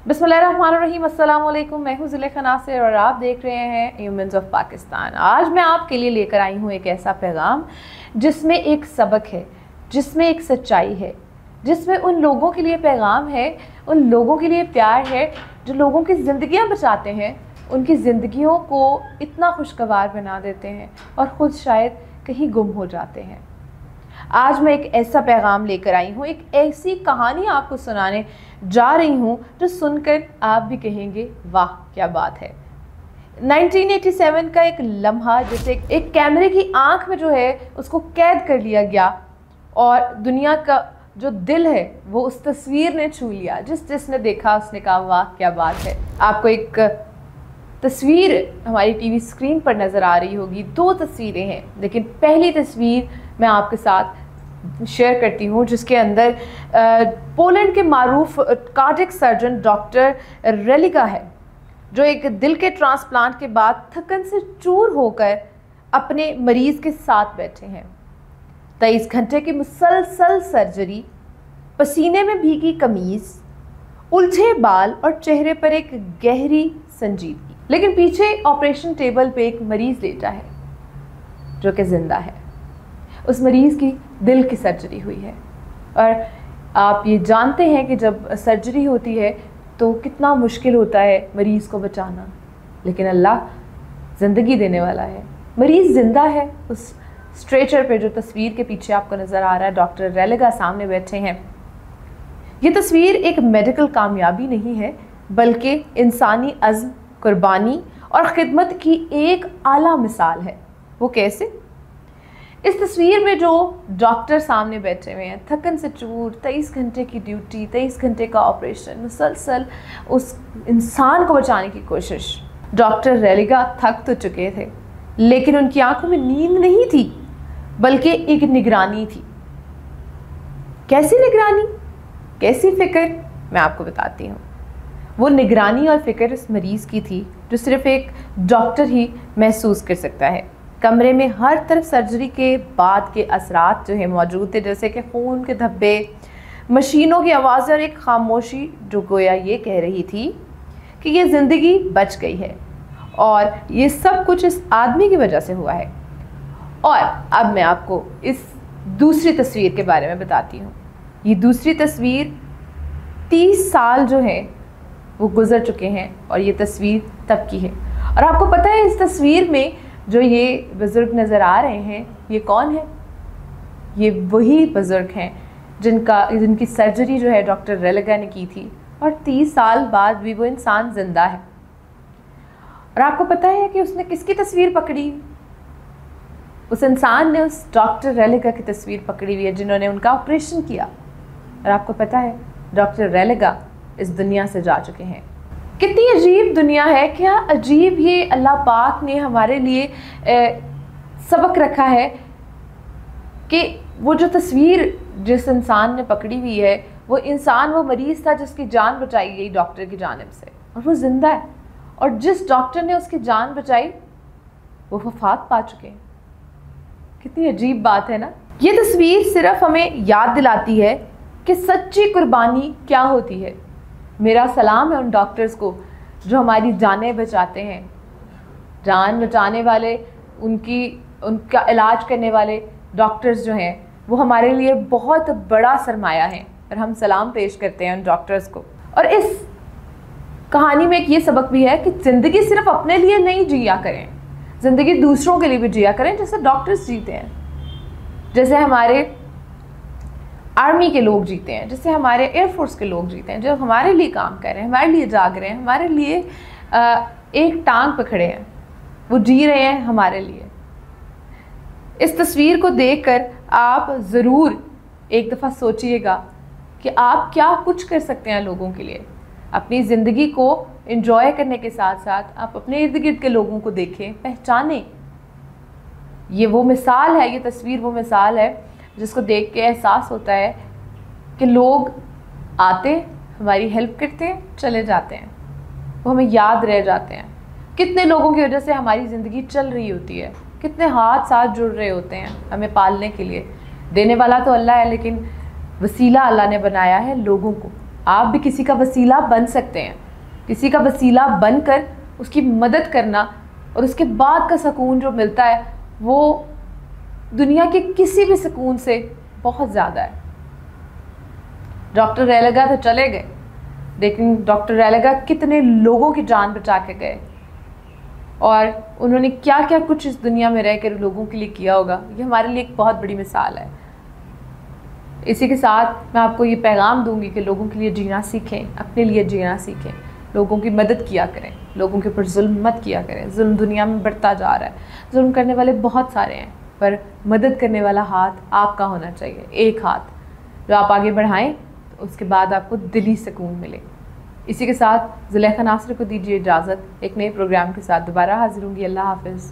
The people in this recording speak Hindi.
बिस्मिल्लाहिर्रहमानिर्रहीम, अस्सलाम वालेकुम। मैं हूँ ज़ुलेखा नासिर और आप देख रहे हैं ह्यूमंस ऑफ पाकिस्तान। आज मैं आपके लिए लेकर आई हूँ एक ऐसा पैगाम जिसमें एक सबक है, जिसमें एक सच्चाई है, जिसमें उन लोगों के लिए पैगाम है, उन लोगों के लिए प्यार है जो लोगों की ज़िंदगियाँ बचाते हैं, उनकी ज़िंदगियों को इतना खुशगवार बना देते हैं और ख़ुद शायद कहीं गुम हो जाते हैं। आज मैं एक ऐसा पैगाम लेकर आई हूँ, एक ऐसी कहानी आपको सुनाने जा रही हूँ जो सुनकर आप भी कहेंगे वाह क्या बात है। 1987 का एक लम्हा जैसे एक कैमरे की आंख में जो है उसको कैद कर लिया गया और दुनिया का जो दिल है वो उस तस्वीर ने छू लिया। जिसने देखा उसने कहा वाह क्या बात है। आपको एक तस्वीर हमारी टीवी स्क्रीन पर नज़र आ रही होगी, दो तस्वीरें हैं, लेकिन पहली तस्वीर मैं आपके साथ शेयर करती हूँ जिसके अंदर पोलैंड के मारूफ कार्डियक सर्जन डॉक्टर रेलिगा है, जो एक दिल के ट्रांसप्लांट के बाद थकन से चूर होकर अपने मरीज़ के साथ बैठे हैं। 23 घंटे की मुसलसल सर्जरी, पसीने में भीगी कमीज़, उलझे बाल और चेहरे पर एक गहरी संजीदगी। लेकिन पीछे ऑपरेशन टेबल पे एक मरीज़ लेटा है जो कि ज़िंदा है। उस मरीज़ की दिल की सर्जरी हुई है और आप ये जानते हैं कि जब सर्जरी होती है तो कितना मुश्किल होता है मरीज़ को बचाना, लेकिन अल्लाह ज़िंदगी देने वाला है। मरीज़ ज़िंदा है। उस स्ट्रेचर पे जो तस्वीर के पीछे आपको नज़र आ रहा है, डॉक्टर रेलिगा सामने बैठे हैं। ये तस्वीर एक मेडिकल कामयाबी नहीं है बल्कि इंसानी अज़्म, कुर्बानी और ख़िदमत की एक आला मिसाल है। वो कैसे? इस तस्वीर में जो डॉक्टर सामने बैठे हुए हैं, थकन से चूर, 23 घंटे की ड्यूटी, 23 घंटे का ऑपरेशन, मुसलसल उस इंसान को बचाने की कोशिश। डॉक्टर रेलिगा थक तो चुके थे लेकिन उनकी आंखों में नींद नहीं थी बल्कि एक निगरानी थी। कैसी निगरानी, कैसी फ़िक्र, मैं आपको बताती हूँ। वो निगरानी और फ़िक्र इस मरीज़ की थी जो सिर्फ़ एक डॉक्टर ही महसूस कर सकता है। कमरे में हर तरफ सर्जरी के बाद के असरात जो है मौजूद थे, जैसे कि खून के धब्बे, मशीनों की आवाज़ें और एक खामोशी जो गोया ये कह रही थी कि ये ज़िंदगी बच गई है और ये सब कुछ इस आदमी की वजह से हुआ है। और अब मैं आपको इस दूसरी तस्वीर के बारे में बताती हूँ। ये दूसरी तस्वीर 30 साल जो है वो गुज़र चुके हैं और ये तस्वीर तब की है। और आपको पता है इस तस्वीर में जो ये बुज़ुर्ग नज़र आ रहे हैं ये कौन है? ये वही बुज़ुर्ग हैं जिनकी सर्जरी जो है डॉक्टर रेलिगा ने की थी और 30 साल बाद भी वो इंसान ज़िंदा है। और आपको पता है कि उसने किसकी तस्वीर पकड़ी? उस इंसान ने उस डॉक्टर रेलिगा की तस्वीर पकड़ी हुई है जिन्होंने उनका ऑपरेशन किया। और आपको पता है डॉक्टर रेलिगा इस दुनिया से जा चुके हैं। कितनी अजीब दुनिया है, क्या अजीब ये अल्लाह पाक ने हमारे लिए सबक रखा है कि वो जो तस्वीर जिस इंसान ने पकड़ी हुई है वो इंसान, वो मरीज़ था जिसकी जान बचाई गई डॉक्टर की जानिब से और वो ज़िंदा है। और जिस डॉक्टर ने उसकी जान बचाई वो वफ़ात पा चुके हैं। कितनी अजीब बात है ना। ये तस्वीर सिर्फ हमें याद दिलाती है कि सच्ची कुर्बानी क्या होती है। मेरा सलाम है उन डॉक्टर्स को जो हमारी जानें बचाते हैं। जान बचाने वाले, उनका इलाज करने वाले डॉक्टर्स जो हैं वो हमारे लिए बहुत बड़ा सरमाया है और हम सलाम पेश करते हैं उन डॉक्टर्स को। और इस कहानी में एक ये सबक भी है कि ज़िंदगी सिर्फ अपने लिए नहीं जिया करें, ज़िंदगी दूसरों के लिए भी जिया करें, जैसे डॉक्टर्स जीते हैं, जैसे हमारे आर्मी के लोग जीते हैं, जैसे हमारे एयरफोर्स के लोग जीते हैं, जो हमारे लिए काम कर रहे हैं, हमारे लिए जाग रहे हैं, हमारे लिए एक टांग पे खड़े हैं, वो जी रहे हैं हमारे लिए। इस तस्वीर को देखकर आप ज़रूर एक दफ़ा सोचिएगा कि आप क्या कुछ कर सकते हैं लोगों के लिए। अपनी ज़िंदगी को एंजॉय करने के साथ साथ आप अपने इर्द गिर्द के लोगों को देखें, पहचानें। ये वो मिसाल है, ये तस्वीर वो मिसाल है जिसको देख के एहसास होता है कि लोग आते, हमारी हेल्प करते हैं, चले जाते हैं, वो हमें याद रह जाते हैं। कितने लोगों की वजह से हमारी ज़िंदगी चल रही होती है, कितने हाथ साथ जुड़ रहे होते हैं हमें पालने के लिए। देने वाला तो अल्लाह है लेकिन वसीला अल्लाह ने बनाया है लोगों को, आप भी किसी का वसीला बन सकते हैं। किसी का वसीला बनकर उसकी मदद करना और उसके बाद का सुकून जो मिलता है वो दुनिया के किसी भी सुकून से बहुत ज़्यादा है। डॉक्टर रेलेगा तो चले गए, लेकिन डॉक्टर रेलेगा कितने लोगों की जान बचा के गए और उन्होंने क्या क्या कुछ इस दुनिया में रह कर लोगों के लिए किया होगा, ये हमारे लिए एक बहुत बड़ी मिसाल है। इसी के साथ मैं आपको ये पैगाम दूंगी कि लोगों के लिए जीना सीखें, अपने लिए जीना सीखें, लोगों की मदद किया करें, लोगों के ऊपर जुल्म मत किया करें। जुल्म दुनिया में बढ़ता जा रहा है, जुल्म करने वाले बहुत सारे हैं, पर मदद करने वाला हाथ आपका होना चाहिए, एक हाथ जो आप आगे बढ़ाएं, तो उसके बाद आपको दिली सुकून मिले। इसी के साथ ज़ुलेखा नासिर को दीजिए इजाज़त। एक नए प्रोग्राम के साथ दोबारा हाजिर होंगी। अल्लाह हाफ़िज़।